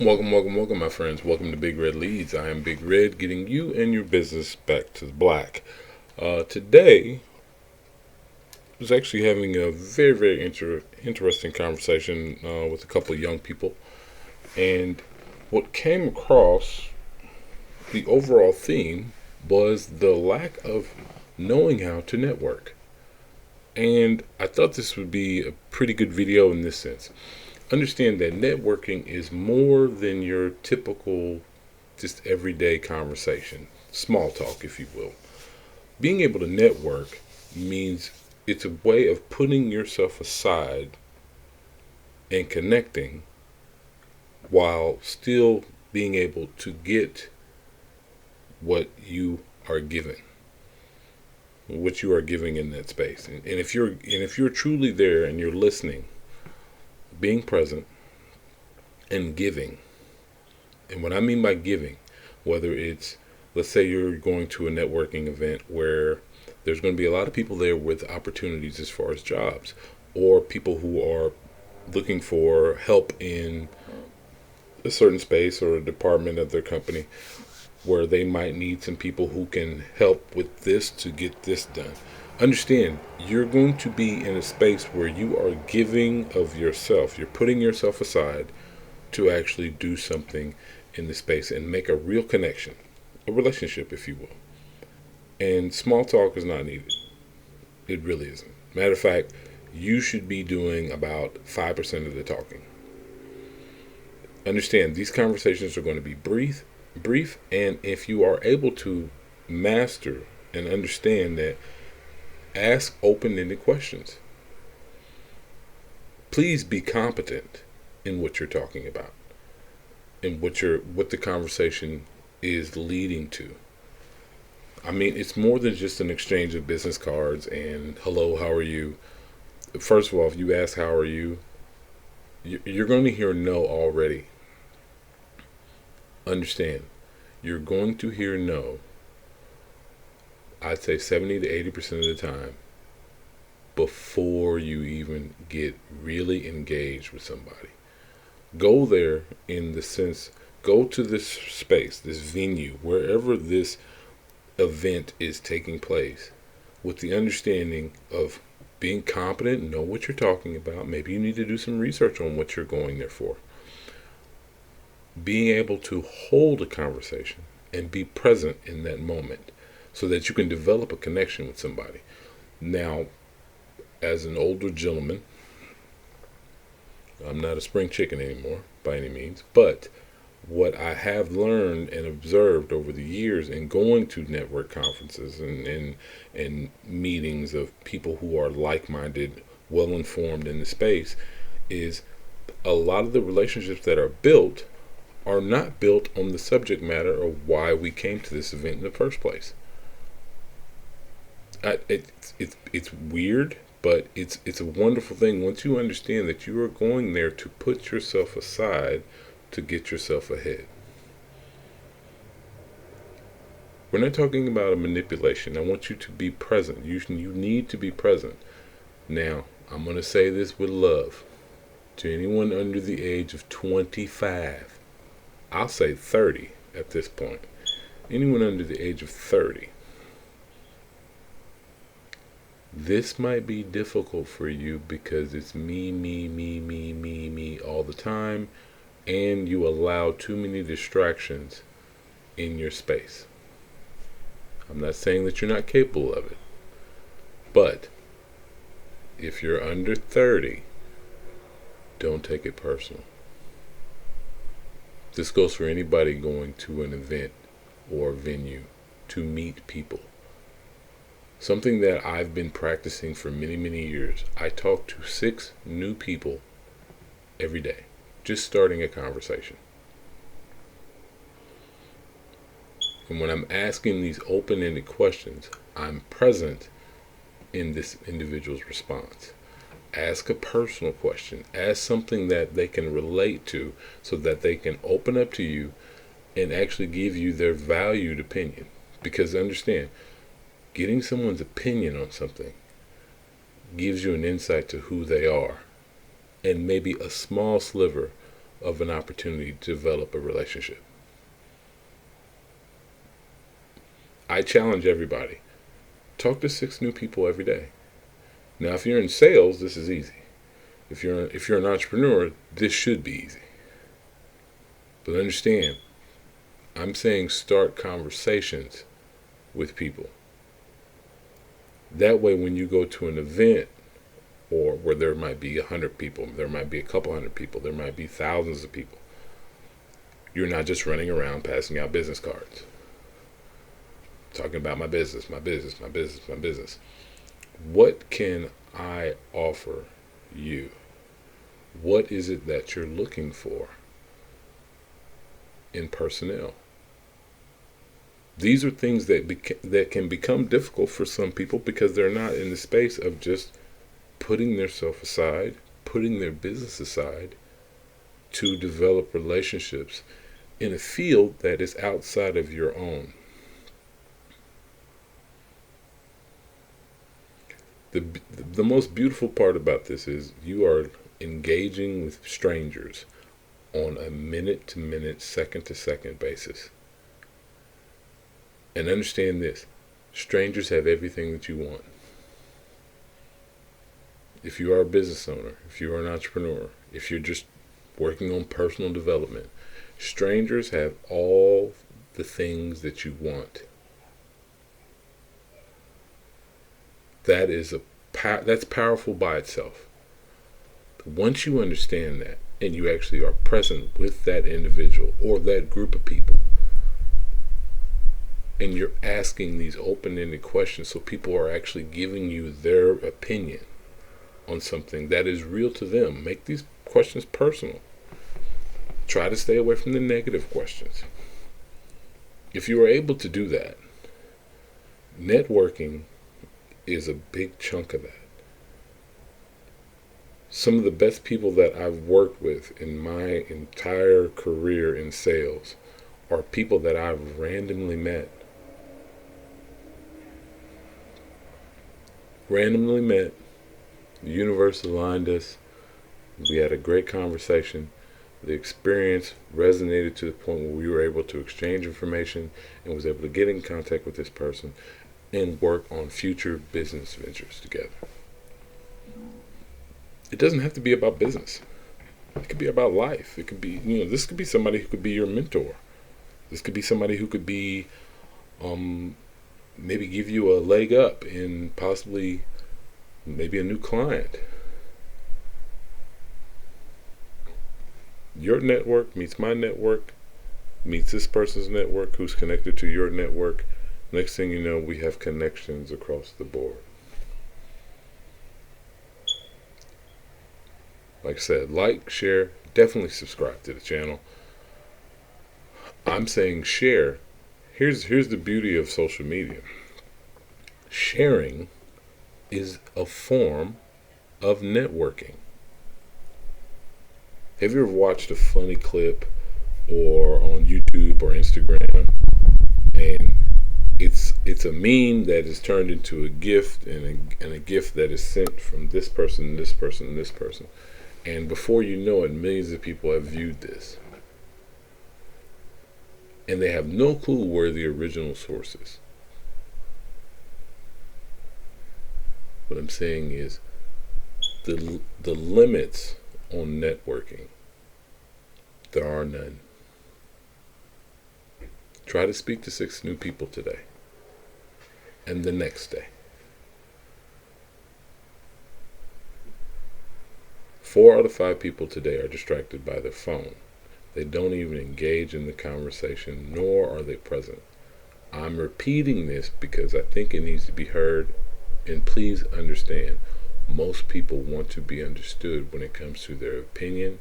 Welcome, my friends. Welcome to Big Red Leads. I am Big Red, getting you and your business back to the black. Today, I was actually having a very interesting conversation with a couple of young people, and what came across the overall theme was the lack of knowing how to network. And I thought this would be a pretty good video in this sense. Understand that networking is more than your typical, just everyday conversation, small talk, if you will. Being able to network means it's a way of putting yourself aside and connecting while still being able to get what you are giving, what you are giving in that space. And if you're truly there and you're listening, being present and giving. And what I mean by giving, whether it's, let's say you're going to a networking event where there's going to be a lot of people there with opportunities as far as jobs, or people who are looking for help in a certain space or a department of their company where they might need some people who can help with this to get this done. Understand, you're going to be in a space where you are giving of yourself. You're putting yourself aside to actually do something in the space and make a real connection, a relationship, if you will. And small talk is not needed. It really isn't. Matter of fact, you should be doing about 5% of the talking. Understand, these conversations are going to be brief, and if you are able to master and understand that, ask open-ended questions. Please be competent in what you're talking about and what the conversation is leading to. I mean, it's more than just an exchange of business cards and hello, how are you? First of all, if you ask how are you, you're going to hear no already. Understand, you're going to hear no, I'd say 70 to 80% of the time, before you even get really engaged with somebody. Go there in the sense, go to this space, this venue, wherever this event is taking place, with the understanding of being competent, know what you're talking about. Maybe you need to do some research on what you're going there for. Being able to hold a conversation and be present in that moment so that you can develop a connection with somebody. Now, as an older gentleman, I'm not a spring chicken anymore by any means, but what I have learned and observed over the years in going to network conferences and meetings of people who are like-minded, well-informed in the space, is a lot of the relationships that are built are not built on the subject matter of why we came to this event in the first place. It's weird, but it's a wonderful thing once you understand that you are going there to put yourself aside to get yourself ahead. We're not talking about a manipulation. I want you to be present. You need to be present. Now, I'm going to say this with love to anyone under the age of 25. I'll say 30 at this point. Anyone under the age of 30. This might be difficult for you because it's me all the time, and you allow too many distractions in your space. I'm not saying that you're not capable of it, but if you're under 30, don't take it personal. This goes for anybody going to an event or venue to meet people. Something that I've been practicing for many years. I talk to 6 new people every day, just starting a conversation. And when I'm asking these open-ended questions, I'm present in this individual's response. Ask a personal question. Ask something that they can relate to so that they can open up to you and actually give you their valued opinion. Because understand, getting someone's opinion on something gives you an insight to who they are and maybe a small sliver of an opportunity to develop a relationship. I challenge everybody. Talk to 6 new people every day. Now, if you're in sales, this is easy. If you're an entrepreneur, this should be easy. But understand, I'm saying start conversations with people. That way, when you go to an event, or where there might be 100 people, there might be a couple hundred people, there might be thousands of people, you're not just running around passing out business cards, talking about my business, my business, my business, my business. What can I offer you? What is it that you're looking for in personnel? These are things that can become difficult for some people because they're not in the space of just putting themselves aside, putting their business aside to develop relationships in a field that is outside of your own. The most beautiful part about this is you are engaging with strangers on a minute-to-minute, second-to-second basis. And understand this, strangers have everything that you want. If you are a business owner, if you are an entrepreneur, if you're just working on personal development, strangers have all the things that you want. That's powerful by itself. Once you understand that, and you actually are present with that individual or that group of people, and you're asking these open-ended questions so people are actually giving you their opinion on something that is real to them. Make these questions personal. Try to stay away from the negative questions. If you are able to do that, networking is a big chunk of that. Some of the best people that I've worked with in my entire career in sales are people that I've randomly met. The universe aligned us. We had a great conversation. The experience resonated to the point where we were able to exchange information and was able to get in contact with this person and work on future business ventures together. It doesn't have to be about business. It could be about life. It could be, this could be somebody who could be your mentor. This could be somebody who could be, maybe give you a leg up in possibly maybe a new client. Your network meets my network, meets this person's network who's connected to your network. Next thing you know, we have connections across the board. Like I said, like, share, definitely subscribe to the channel. I'm saying share. Here's the beauty of social media. Sharing is a form of networking. Have you ever watched a funny clip or on YouTube or Instagram, and it's a meme that is turned into a gift, and a gift that is sent from this person, this person, this person, and before you know it, millions of people have viewed this, and they have no clue where the original source is. What I'm saying is the limits on networking, there are none. Try to speak to 6 new people today and the next day. 4 out of 5 people today are distracted by their phone. They don't even engage in the conversation, nor are they present. I'm repeating this because I think it needs to be heard, and please understand, most people want to be understood when it comes to their opinion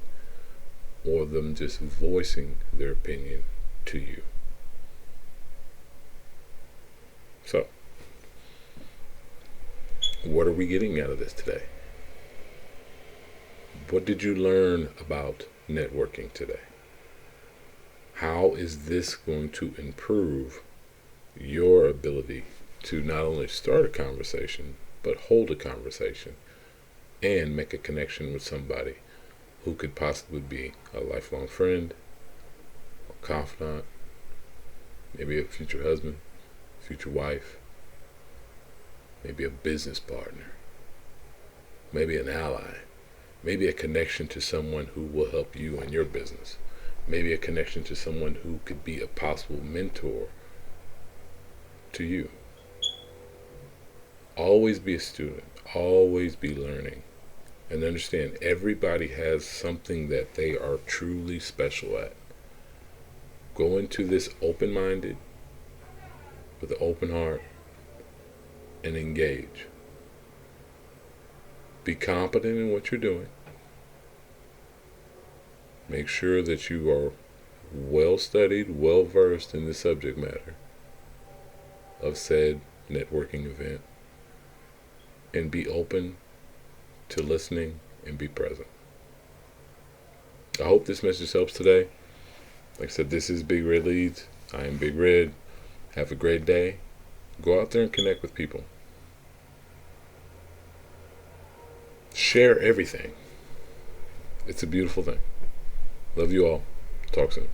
or them just voicing their opinion to you. So, what are we getting out of this today? What did you learn about networking today? How is this going to improve your ability to not only start a conversation, but hold a conversation and make a connection with somebody who could possibly be a lifelong friend, a confidant, maybe a future husband, future wife, maybe a business partner, maybe an ally, maybe a connection to someone who will help you in your business, maybe a connection to someone who could be a possible mentor to you. Always be a student, always be learning, and understand everybody has something that they are truly special at. Go into this open-minded, with an open heart, and engage. Be competent in what you're doing. Make sure that you are well studied, well versed in the subject matter of said networking event, and be open to listening and be present. I hope this message helps today. Like I said, this is Big Red Leads. I am Big Red. Have a great day. Go out there and connect with people. Share everything. It's a beautiful thing. Love you all. Talk soon.